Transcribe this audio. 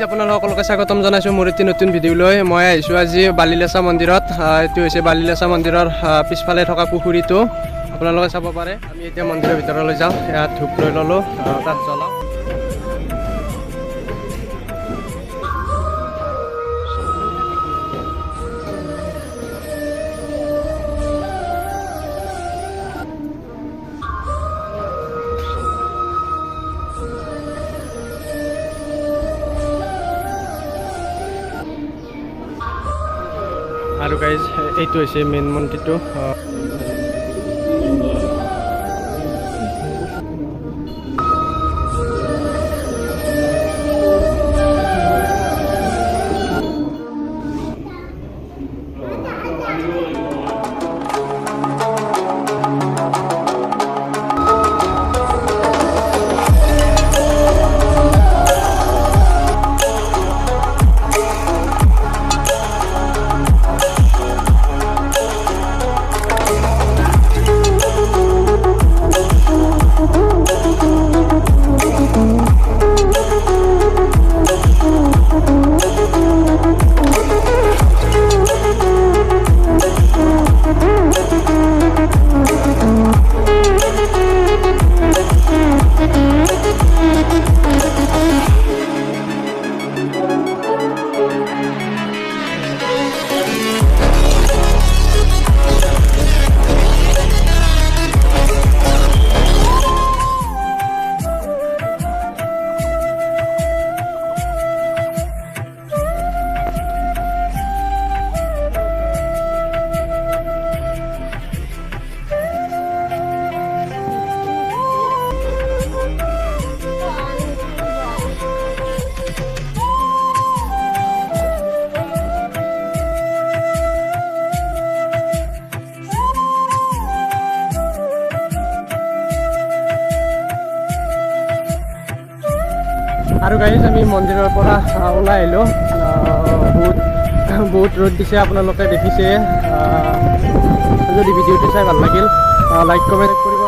আপোনালোক সকলোকে স্বাগতম জনাইছোঁ মোৰ এটি নতুন ভিডিঅ' লৈ। মই আহিছোঁ আজি বালিলেচা মন্দিৰত। এইটো হৈছে বালিলেচা মন্দিৰৰ পিছফালে থকা পুখুৰীটো, আপোনালোকে চাব পাৰে। আমি এতিয়া মন্দিৰৰ ভিতৰলৈ যাওঁ। ইয়াত ধূপ লৈ ল'লোঁ, তাত জ্বলাওঁ। আৰু গাইজ এইটো হৈছে মেইন মন্দিৰটো। আৰু গাইজ আমি মন্দিৰৰ পৰা ওলাই আহিলোঁ। বহুত ৰ'দ দিছে, আপোনালোকে দেখিছে। যদি ভিডিঅ'টো চাই ভাল লাগিল লাইক কমেণ্ট কৰিব।